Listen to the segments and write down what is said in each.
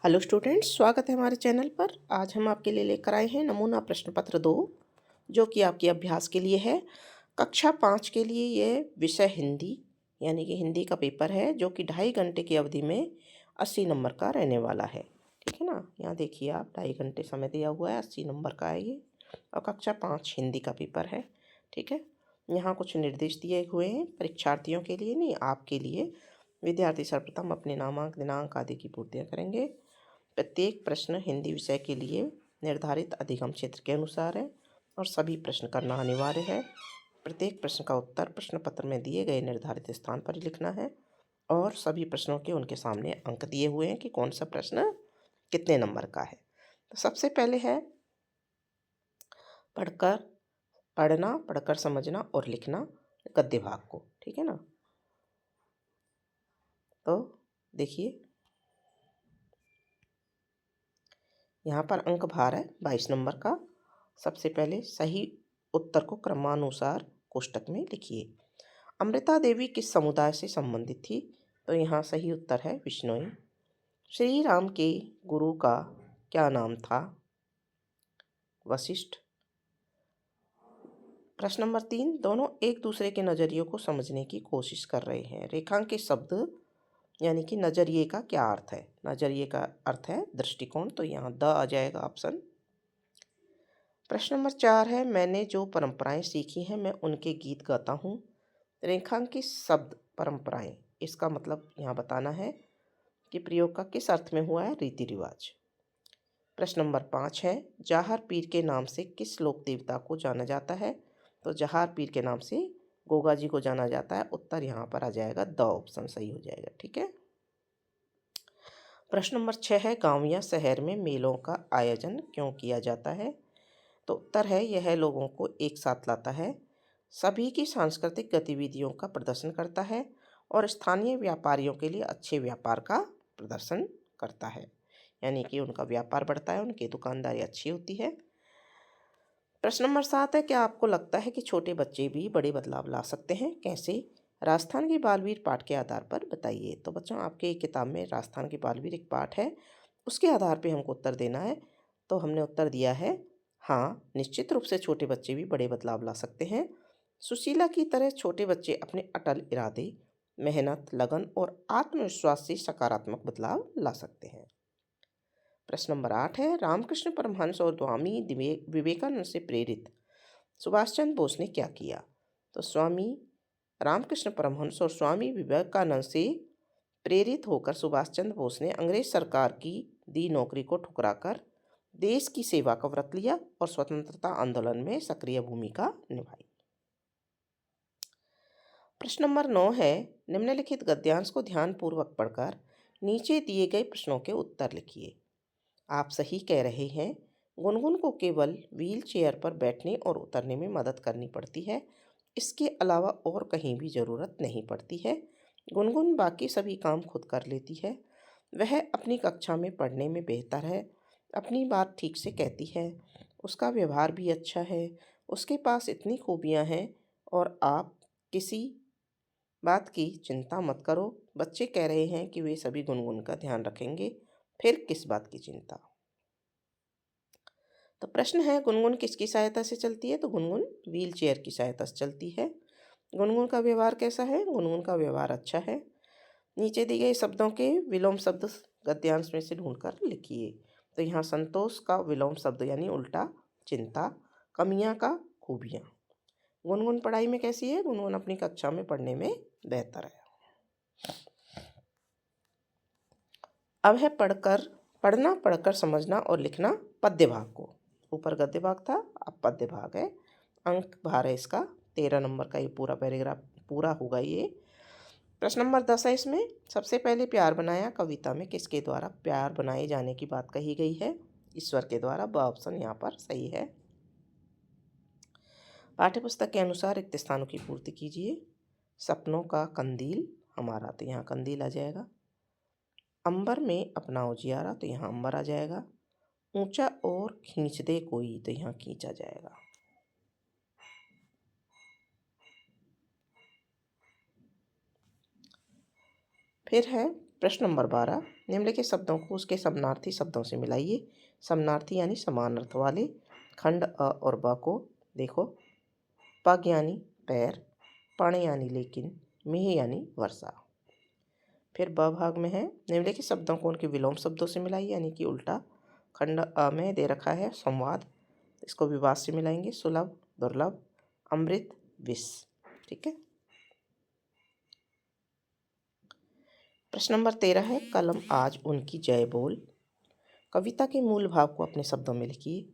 Hello students, स्वागत है हमारे चैनल पर। आज हम आपके लिए लेकर आए हैं नमूना प्रश्न पत्र 2, जो कि आपके अभ्यास के लिए है। कक्षा 5 के लिए ये विषय हिंदी, यानी कि हिंदी का पेपर है, जो कि 2.5 घंटे की अवधि में 80 नंबर का रहने वाला है। ठीक है ना। यहाँ देखिए, आप 2.5 घंटे समय दिया हुआ है, 80 नंबर का है ये, और कक्षा 5 हिंदी का पेपर है। ठीक है। यहाँ कुछ निर्देश दिए हुए हैं परीक्षार्थियों के लिए, नहीं आपके लिए। विद्यार्थी सर्वप्रथम अपने नामांक, दिनांक आदि की पूर्तियाँ करेंगे। प्रत्येक प्रश्न हिंदी विषय के लिए निर्धारित अधिगम क्षेत्र के अनुसार है और सभी प्रश्न करना अनिवार्य है। प्रत्येक प्रश्न का उत्तर प्रश्न पत्र में दिए गए निर्धारित स्थान पर ही लिखना है और सभी प्रश्नों के उनके सामने अंक दिए हुए हैं कि कौन सा प्रश्न कितने नंबर का है। तो सबसे पहले है पढ़कर समझना और लिखना गद्य भाग को। ठीक है ना। तो देखिए, यहाँ पर अंक भार है 22 नंबर का। सबसे पहले सही उत्तर को क्रमानुसार कोष्टक में लिखिए। अमृता देवी किस समुदाय से संबंधित थी? तो यहाँ सही उत्तर है विश्नोई। श्री राम के गुरु का क्या नाम था? वशिष्ठ। प्रश्न नंबर 3, दोनों एक दूसरे के नज़रिए को समझने की कोशिश कर रहे हैं। रेखांकित शब्द यानी कि नज़रिए का क्या अर्थ है? नज़रिए का अर्थ है दृष्टिकोण, तो यहाँ द आ जाएगा ऑप्शन। प्रश्न नंबर 4 है, मैंने जो परंपराएं सीखी हैं मैं उनके गीत गाता हूँ। रेखांकित शब्द परंपराएं, इसका मतलब यहाँ बताना है कि प्रयोग का किस अर्थ में हुआ है? रीति रिवाज। प्रश्न नंबर 5 है, जाहर पीर के नाम से किस लोक देवता को जाना जाता है? तो जाहर पीर के नाम से गोगा जी को जाना जाता है। उत्तर यहाँ पर आ जाएगा द ऑप्शन सही हो जाएगा। ठीक है। प्रश्न नंबर 6 है, गांव या शहर में मेलों का आयोजन क्यों किया जाता है? तो उत्तर है, यह लोगों को एक साथ लाता है, सभी की सांस्कृतिक गतिविधियों का प्रदर्शन करता है और स्थानीय व्यापारियों के लिए अच्छे व्यापार का प्रदर्शन करता है, यानी कि उनका व्यापार बढ़ता है, उनकी दुकानदारी अच्छी होती है। प्रश्न नंबर 7 है, क्या आपको लगता है कि छोटे बच्चे भी बड़े बदलाव ला सकते हैं? कैसे? राजस्थान के बालवीर पाठ के आधार पर बताइए। तो बच्चों, आपके किताब में राजस्थान के बालवीर एक पाठ है, उसके आधार पे हमको उत्तर देना है। तो हमने उत्तर दिया है हाँ, निश्चित रूप से छोटे बच्चे भी बड़े बदलाव ला सकते हैं। सुशीला की तरह छोटे बच्चे अपने अटल इरादे, मेहनत, लगन और आत्मविश्वास से सकारात्मक बदलाव ला सकते हैं। प्रश्न नंबर 8 है, रामकृष्ण परमहंस और स्वामी विवेकानंद से प्रेरित सुभाष चंद्र बोस ने क्या किया? तो स्वामी रामकृष्ण परमहंस और स्वामी विवेकानंद से प्रेरित होकर सुभाष चंद्र बोस ने अंग्रेज सरकार की दी नौकरी को ठुकराकर देश की सेवा का व्रत लिया और स्वतंत्रता आंदोलन में सक्रिय भूमिका निभाई। प्रश्न नंबर 9 है, निम्नलिखित गद्यांश को ध्यानपूर्वक पढ़कर नीचे दिए गए प्रश्नों के उत्तर लिखिए। आप सही कह रहे हैं, गुनगुन को केवल व्हील चेयर पर बैठने और उतरने में मदद करनी पड़ती है, इसके अलावा और कहीं भी ज़रूरत नहीं पड़ती है। गुनगुन बाकी सभी काम खुद कर लेती है। वह अपनी कक्षा में पढ़ने में बेहतर है, अपनी बात ठीक से कहती है, उसका व्यवहार भी अच्छा है, उसके पास इतनी खूबियाँ हैं और आप किसी बात की चिंता मत करो। बच्चे कह रहे हैं कि वे सभी गुनगुन का ध्यान रखेंगे, फिर किस बात की चिंता? तो प्रश्न है, गुनगुन किसकी सहायता से चलती है? तो गुनगुन व्हील चेयर की सहायता से चलती है। गुनगुन का व्यवहार कैसा है? गुनगुन का व्यवहार अच्छा है। नीचे दिए गए शब्दों के विलोम शब्द गद्यांश में से ढूंढकर लिखिए। तो यहाँ संतोष का विलोम शब्द यानी उल्टा चिंता, कमियाँ का खूबियाँ। गुनगुन पढ़ाई में कैसी है? गुनगुन अपनी कक्षा में पढ़ने में बेहतर है। अब है पढ़कर समझना और लिखना पद्य भाग को। ऊपर गद्य भाग था, अब पद्य भाग है। अंक भार है इसका 13 नंबर का, ये पूरा पैराग्राफ पूरा होगा ये। प्रश्न नंबर 10 है, इसमें सबसे पहले प्यार बनाया कविता में किसके द्वारा प्यार बनाए जाने की बात कही गई है? ईश्वर के द्वारा। ब ऑप्शन यहाँ पर सही है। पाठ्यपुस्तक के अनुसार रिक्त स्थानों की पूर्ति कीजिए। सपनों का कंदील हमारा, तो यहाँ कंदील आ जाएगा। अंबर में अपना उजियारा, तो यहाँ अंबर आ जाएगा। ऊंचा और खींच दे कोई, तो यहाँ खींच आ जाएगा। फिर है प्रश्न नंबर 12, निम्नलिखित शब्दों को उसके समानार्थी शब्दों से मिलाइए। समानार्थी यानी समान अर्थ वाले। खंड अ और ब को देखो। पग यानी पैर, पण यानी लेकिन, मेह यानी वर्षा। फिर ब भाग में है, निम्नलिखित शब्दों को उनके विलोम शब्दों से मिलाइए यानी कि उल्टा। खंड अ में दे रखा है संवाद, इसको विवाद से मिलाएंगे। सुलभ, दुर्लभ, अमृत, विष। ठीक है। प्रश्न नंबर 13 है, कलम आज उनकी जय बोल। कविता के मूल भाव को अपने शब्दों में लिखिए।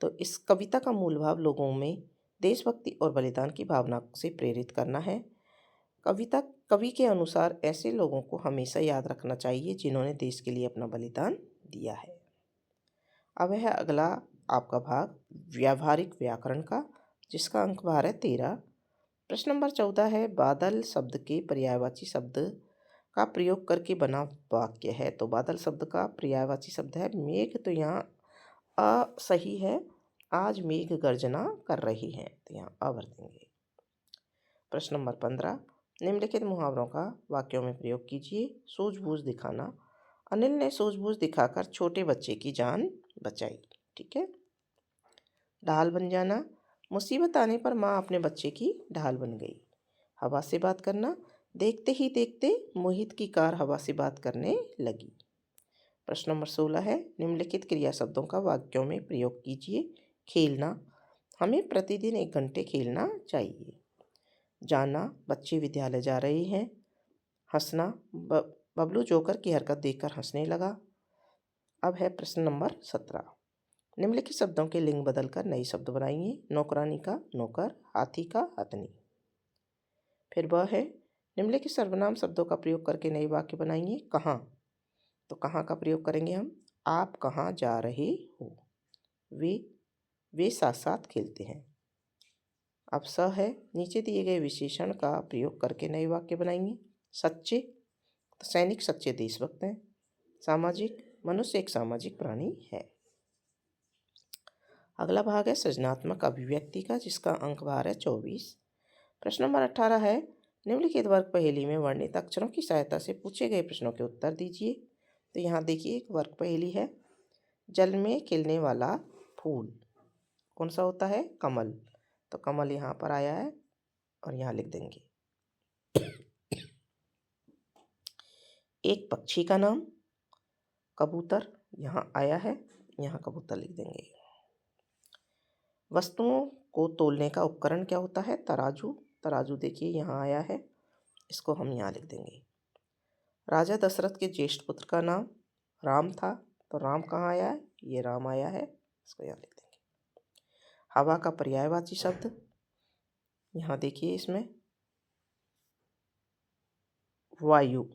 तो इस कविता का मूल भाव लोगों में देशभक्ति और बलिदान की भावना से प्रेरित करना है। कवि के अनुसार ऐसे लोगों को हमेशा याद रखना चाहिए जिन्होंने देश के लिए अपना बलिदान दिया है। अब है अगला आपका भाग व्यावहारिक व्याकरण का, जिसका अंक भार है 13। प्रश्न नंबर 14 है, बादल शब्द के पर्यायवाची शब्द का प्रयोग करके बना वाक्य है। तो बादल शब्द का पर्यायवाची शब्द है मेघ, तो यहाँ सही है। आज मेघ गर्जना कर रही है, तो यहाँ अ भर देंगे। प्रश्न नंबर 15, निम्नलिखित मुहावरों का वाक्यों में प्रयोग कीजिए। सूझबूझ दिखाना, अनिल ने सूझबूझ दिखाकर छोटे बच्चे की जान बचाई। ठीक है। ढाल बन जाना, मुसीबत आने पर माँ अपने बच्चे की ढाल बन गई। हवा से बात करना, देखते ही देखते मोहित की कार हवा से बात करने लगी। प्रश्न नंबर 16 है, निम्नलिखित क्रिया शब्दों का वाक्यों में प्रयोग कीजिए। खेलना, हमें प्रतिदिन 1 घंटे खेलना चाहिए। जाना, बच्चे विद्यालय जा रहे हैं। हंसना, बबलू जोकर की हरकत देखकर हंसने लगा। अब है प्रश्न नंबर 17, निम्नलिखित शब्दों के लिंग बदलकर नए शब्द बनाइए। नौकरानी का नौकर, हाथी का हथनी। फिर वह है, निम्नलिखित सर्वनाम शब्दों का प्रयोग करके नए वाक्य बनाइए। कहाँ, तो कहाँ का प्रयोग करेंगे हम। आप कहाँ जा रहे हो। वे साथ साथ खेलते हैं। अब स है, नीचे दिए गए विशेषण का प्रयोग करके नए वाक्य बनाएंगे। सच्चे, तो सैनिक सच्चे देशभक्त हैं। सामाजिक, मनुष्य एक सामाजिक प्राणी है। अगला भाग है सृजनात्मक अभिव्यक्ति का, जिसका अंक भार है 24। प्रश्न नंबर 18 है, निम्नलिखित वर्ग पहेली में वर्णित अक्षरों की सहायता से पूछे गए प्रश्नों के उत्तर दीजिए। तो यहाँ देखिए एक वर्ग पहेली है, जल में खिलने वाला फूल कौन सा होता है, कमल। तो कमल यहाँ पर आया है और यहाँ लिख देंगे। एक पक्षी का नाम कबूतर, यहाँ आया है, यहाँ कबूतर लिख देंगे। वस्तुओं को तोलने का उपकरण क्या होता है, तराजू। तराजू देखिए यहाँ आया है, इसको हम यहाँ लिख देंगे। राजा दशरथ के ज्येष्ठ पुत्र का नाम राम था, तो राम कहाँ आया है, ये राम आया है, इसको यहाँ लिख देंगे। हवा का पर्यायवाची शब्द, यहाँ देखिए इसमें वायु,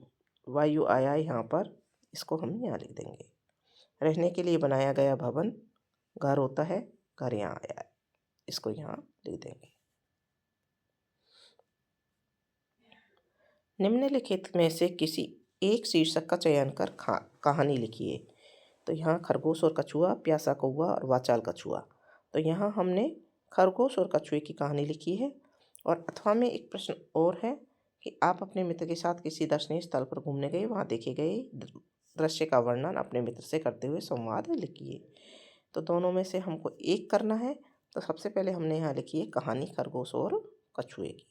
वायु आया है यहाँ पर, इसको हम यहाँ लिख देंगे। रहने के लिए बनाया गया भवन घर होता है, घर यहाँ आया है, इसको यहाँ लिख देंगे। निम्नलिखित में से किसी एक शीर्षक का चयन कर कहानी लिखिए। तो यहाँ खरगोश और कछुआ, प्यासा कौवा और वाचाल कछुआ। तो यहाँ हमने खरगोश और कछुए की कहानी लिखी है। और अथवा में एक प्रश्न और है कि आप अपने मित्र के साथ किसी दर्शनीय स्थल पर घूमने गए, वहाँ देखे गए दृश्य का वर्णन अपने मित्र से करते हुए संवाद लिखिए। तो दोनों में से हमको एक करना है। तो सबसे पहले हमने यहाँ लिखी है कहानी खरगोश और कछुए की।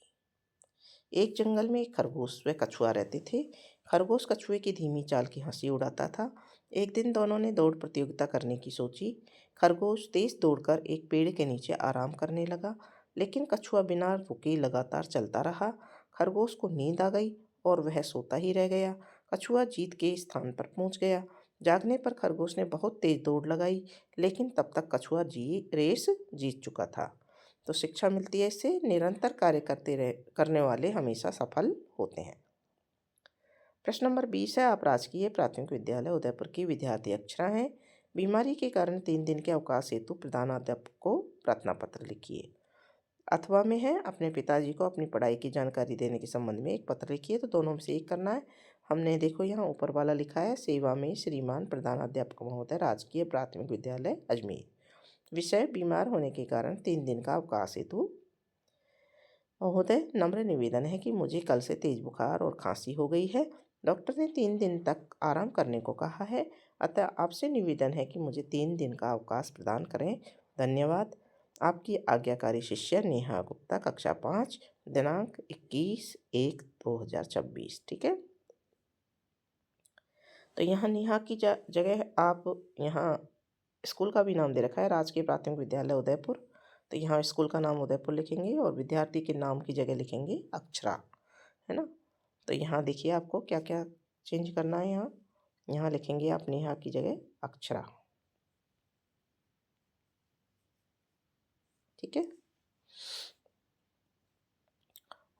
एक जंगल में एक खरगोश व कछुआ रहते थे। खरगोश कछुए की धीमी चाल की हंसी उड़ाता था। एक दिन दोनों ने दौड़ प्रतियोगिता करने की सोची। खरगोश तेज दौड़कर एक पेड़ के नीचे आराम करने लगा, लेकिन कछुआ बिना रुके लगातार चलता रहा। खरगोश को नींद आ गई और वह सोता ही रह गया। कछुआ जीत के स्थान पर पहुंच गया। जागने पर खरगोश ने बहुत तेज दौड़ लगाई, लेकिन तब तक कछुआ रेस जीत चुका था। तो शिक्षा मिलती है इससे, निरंतर कार्य करने वाले हमेशा सफल होते हैं। प्रश्न नंबर 20 है, आप राजकीय प्राथमिक विद्यालय उदयपुर की विद्यार्थी अक्षरा हैं। बीमारी के कारण 3 दिन के अवकाश हेतु प्रधानाध्यापक को प्रार्थना पत्र लिखिए। अथवा में है, अपने पिताजी को अपनी पढ़ाई की जानकारी देने के संबंध में एक पत्र लिखिए। तो दोनों में से एक करना है। हमने देखो यहाँ ऊपर वाला लिखा है, सेवा में श्रीमान प्रधानाध्यापक महोदय, राजकीय प्राथमिक विद्यालय अजमेर। विषय, बीमार होने के कारण 3 दिन का अवकाश हेतु। महोदय, नम्र निवेदन है कि मुझे कल से तेज बुखार और खांसी हो गई है। डॉक्टर ने 3 दिन तक आराम करने को कहा है, अतः आपसे निवेदन है कि मुझे 3 दिन का अवकाश प्रदान करें। धन्यवाद। आपकी आज्ञाकारी शिष्य नेहा गुप्ता, कक्षा 5, दिनांक 21/1/2026। ठीक है। तो यहाँ नेहा की जगह आप यहाँ स्कूल का भी नाम दे रखा है, राजकीय प्राथमिक विद्यालय उदयपुर। तो यहाँ स्कूल का नाम उदयपुर लिखेंगे और विद्यार्थी के नाम की जगह लिखेंगे अक्षरा, है ना। तो यहाँ देखिए आपको क्या क्या चेंज करना है। यहाँ यहाँ लिखेंगे आप नेहा की जगह अक्षरा। ठीक है।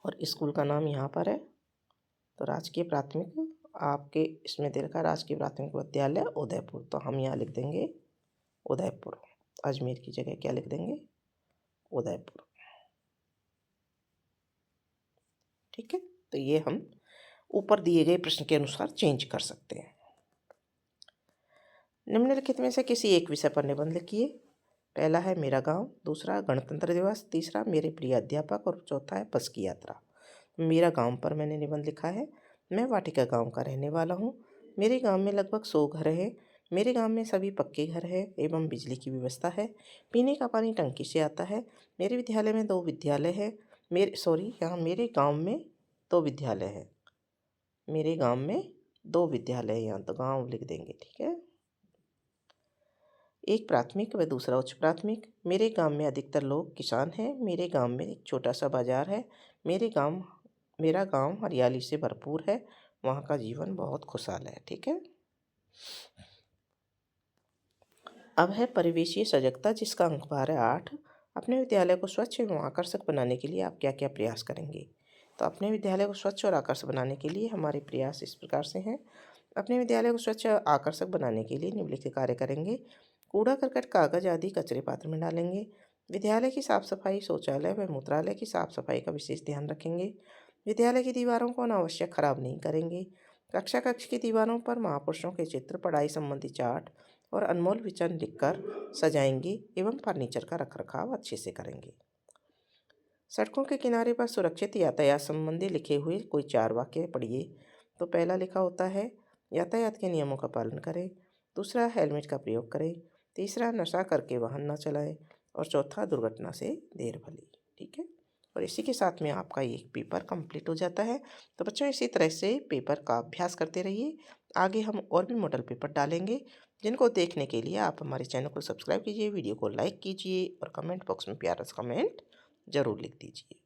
और स्कूल का नाम यहाँ पर है, तो राजकीय प्राथमिक आपके इसमें दे रखा है राजकीय प्राथमिक विद्यालय उदयपुर, तो हम यहाँ लिख देंगे उदयपुर। अजमेर की जगह क्या लिख देंगे, उदयपुर। ठीक है। तो ये हम ऊपर दिए गए प्रश्न के अनुसार चेंज कर सकते हैं। निम्नलिखित में से किसी एक विषय पर निबंध लिखिए। पहला है मेरा गांव, दूसरा गणतंत्र दिवस, तीसरा मेरे प्रिय अध्यापक और चौथा है बस की यात्रा। मेरा गांव पर मैंने निबंध लिखा है। मैं वाटिका गांव का रहने वाला हूं। मेरे गांव में लगभग 100 घर हैं। मेरे गांव में सभी पक्के घर हैं एवं बिजली की व्यवस्था है। पीने का पानी टंकी से आता है। मेरे विद्यालय में 2 विद्यालय हैं। यहाँ मेरे गाँव में 2 विद्यालय हैं। मेरे गाँव में 2 विद्यालय हैं, यहाँ तो गाँव लिख देंगे। ठीक है। एक प्राथमिक व दूसरा उच्च प्राथमिक। मेरे गांव में अधिकतर लोग किसान हैं। मेरे गांव में एक छोटा सा बाजार है। मेरा गांव हरियाली से भरपूर है। वहाँ का जीवन बहुत खुशहाल है। ठीक है। अब है परिवेशीय सजगता, जिसका अंक भार है 8। अपने विद्यालय को स्वच्छ एवं आकर्षक बनाने के लिए आप क्या क्या प्रयास करेंगे। तो अपने विद्यालय को स्वच्छ और आकर्षक बनाने के लिए हमारे प्रयास इस प्रकार से हैं। अपने विद्यालय को स्वच्छ और आकर्षक बनाने के लिए निम्नलिखित कार्य करेंगे। कूड़ा करकट कागज आदि कचरे पात्र में डालेंगे। विद्यालय की साफ सफाई, शौचालय व मूत्रालय की साफ सफाई का विशेष ध्यान रखेंगे। विद्यालय की दीवारों को अनावश्यक खराब नहीं करेंगे। कक्षा कक्ष की दीवारों पर महापुरुषों के चित्र, पढ़ाई संबंधी चार्ट और अनमोल वचन लिखकर सजाएंगे एवं फर्नीचर का रखरखाव अच्छे से करेंगे। सड़कों के किनारे पर सुरक्षित यातायात संबंधी लिखे हुए कोई 4 वाक्य पढ़िए। तो पहला लिखा होता है, यातायात के नियमों का पालन करें। दूसरा, हेलमेट का प्रयोग करें। तीसरा, नशा करके वाहन न चलाएं। और चौथा, दुर्घटना से देर भली। ठीक है। और इसी के साथ में आपका ये पेपर कंप्लीट हो जाता है। तो बच्चों, इसी तरह से पेपर का अभ्यास करते रहिए। आगे हम और भी मॉडल पेपर डालेंगे, जिनको देखने के लिए आप हमारे चैनल को सब्सक्राइब कीजिए, वीडियो को लाइक कीजिए और कमेंट बॉक्स में प्यारा सा कमेंट ज़रूर लिख दीजिए।